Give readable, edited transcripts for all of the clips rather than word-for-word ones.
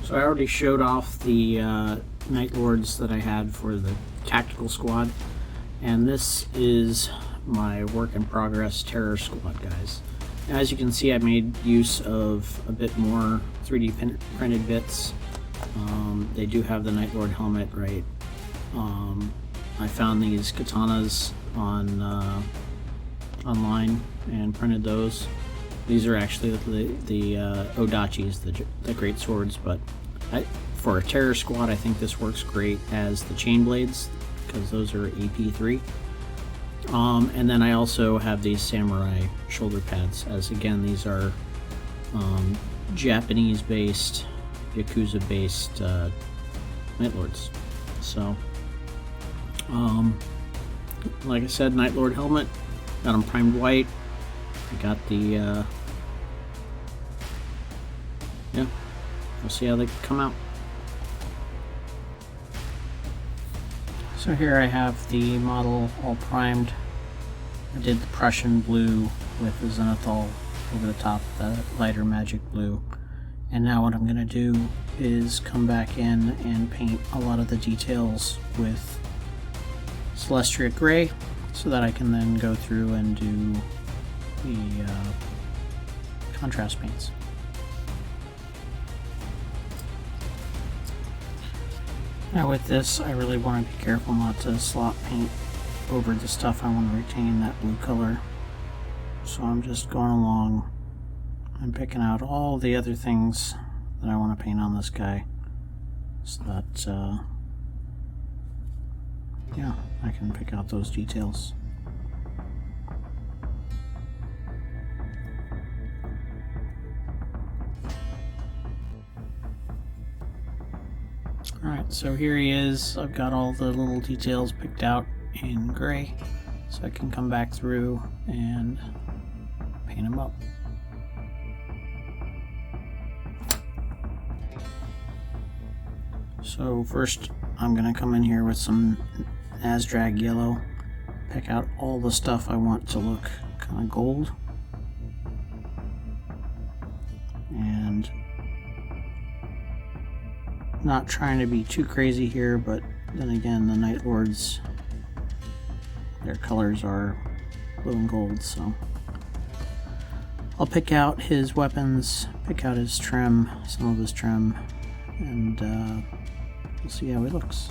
So I already showed off the Night Lords that I had for the tactical squad, and this is my work in progress terror squad, guys. As you can see, I made use of a bit more 3D printed bits. They do have the Night Lord helmet, right? I found these katanas on online and printed those. These are actually the odachis, the great swords, but for a terror squad, I think this works great as the Chainblades, because those are AP3. And then I also have these samurai shoulder pads, as again, these are Japanese-based, Yakuza-based Night Lords. So, like I said, Night Lord helmet, got them primed white. I got the, yeah, we'll see how they come out. So here I have the model all primed. I did the Prussian blue with the zenithal over the top, the lighter magic blue. And now what I'm going to do is come back in and paint a lot of the details with Celestia Gray, so that I can then go through and do the contrast paints. Now with this, I really want to be careful not to slot paint over the stuff. I want to retain that blue color. So I'm just going along and picking out all the other things that I want to paint on this guy, so that yeah, I can pick out those details. Alright, so here he is. I've got all the little details picked out in gray, so I can come back through and paint him up. So first I'm going to come in here with some Azdrag yellow, pick out all the stuff I want to look kind of gold, and not trying to be too crazy here, but then again, the Night Lords, their colors are blue and gold, so I'll pick out his weapons, pick out his trim, some of his trim, and we'll see how he looks.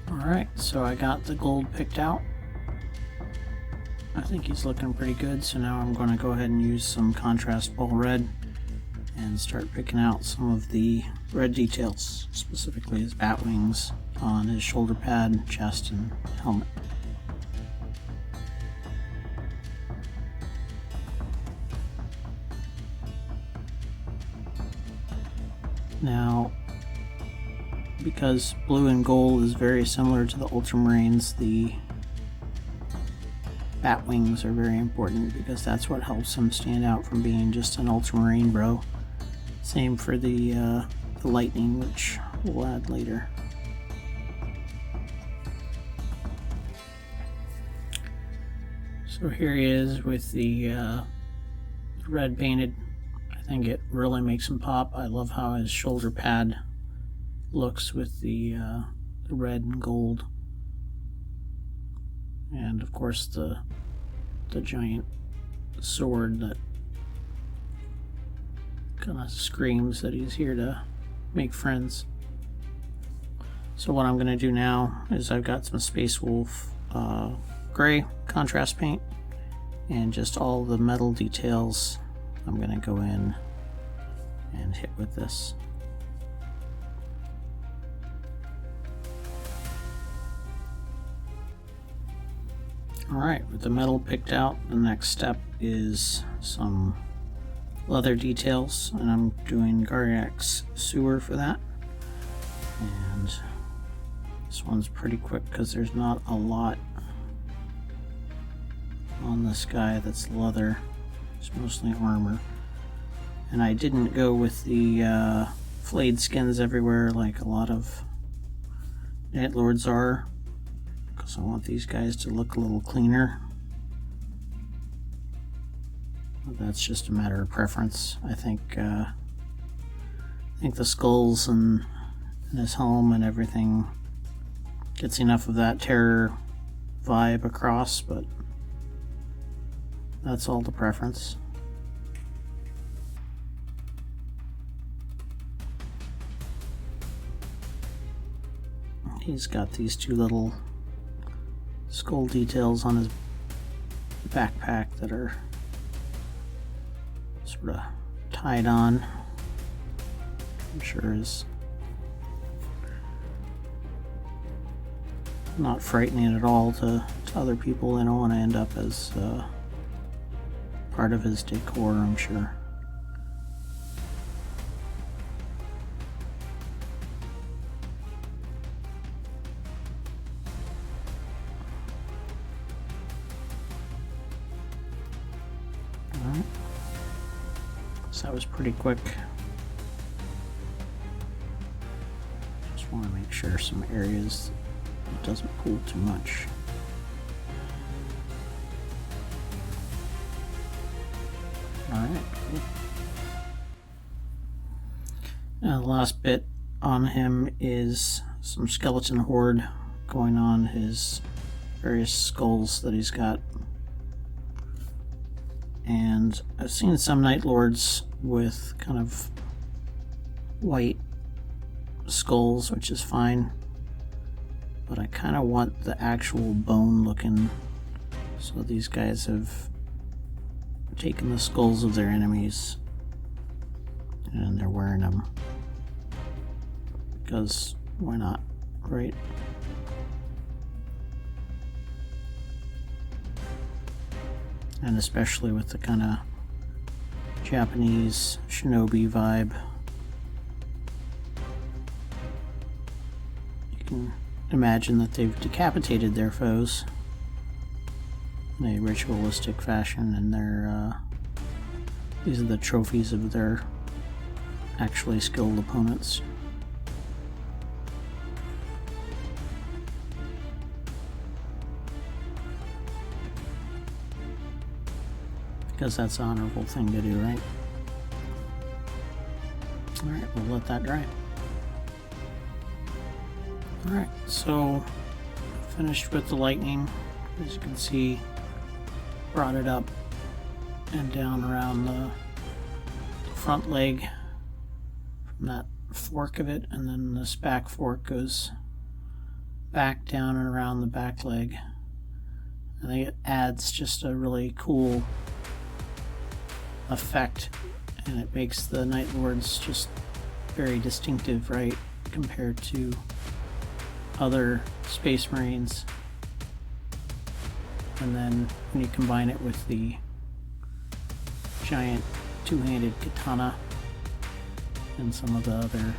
Alright, so I got the gold picked out. I think he's looking pretty good, so now I'm going to go ahead and use some contrast ball red and start picking out some of the red details, specifically his bat wings on his shoulder pad, chest, and helmet. Now, because blue and gold is very similar to the Ultramarines, the bat wings are very important, because that's what helps him stand out from being just an Ultramarine bro. Same for the lightning, which we'll add later. So here he is with the red painted. I think it really makes him pop. I love how his shoulder pad looks with the red and gold, and of course the giant sword that kind of screams that he's here to make friends. So what I'm going to do now is I've got some Space Wolf gray contrast paint, and just all the metal details I'm going to go in and hit with this. Alright, with the metal picked out, the next step is some leather details, and I'm doing Garriax sewer for that. And this one's pretty quick because there's not a lot on this guy that's leather. It's mostly armor. And I didn't go with the flayed skins everywhere like a lot of Night Lords are, because I want these guys to look a little cleaner. That's just a matter of preference. I think the skulls and his home and everything gets enough of that terror vibe across, but that's all the preference. He's got these two little skull details on his backpack that are sort of tied on. I'm sure is not frightening at all to other people. They don't want to end up as part of his decor, I'm sure. Alright. So that was pretty quick. Just want to make sure some areas it doesn't pull too much. Alright, cool. Now the last bit on him is some skeleton horde going on his various skulls that he's got. And I've seen some Night Lords with kind of white skulls, which is fine. But I kind of want the actual bone looking. So these guys have taken the skulls of their enemies and they're wearing them. Because why not, right? And especially with the kind of Japanese shinobi vibe. You can imagine that they've decapitated their foes in a ritualistic fashion, and these are the trophies of their actually skilled opponents. Because that's an honorable thing to do, right? Alright, we'll let that dry. Alright, so finished with the lightning. As you can see, brought it up and down around the front leg from that fork of it, and then this back fork goes back down and around the back leg. I think it adds just a really cool effect, and it makes the Night Lords just very distinctive, right, compared to other Space Marines. And then when you combine it with the giant two-handed katana and some of the other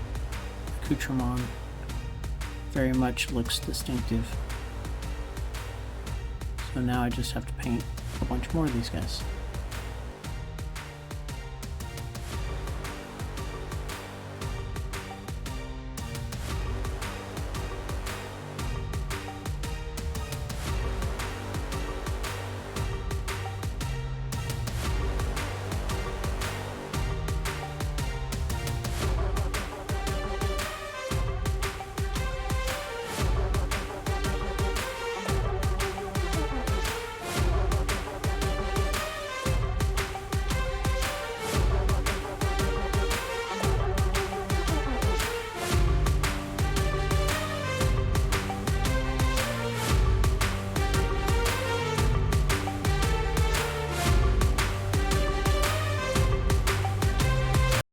accoutrement, very much looks distinctive. So now I just have to paint a bunch more of these guys.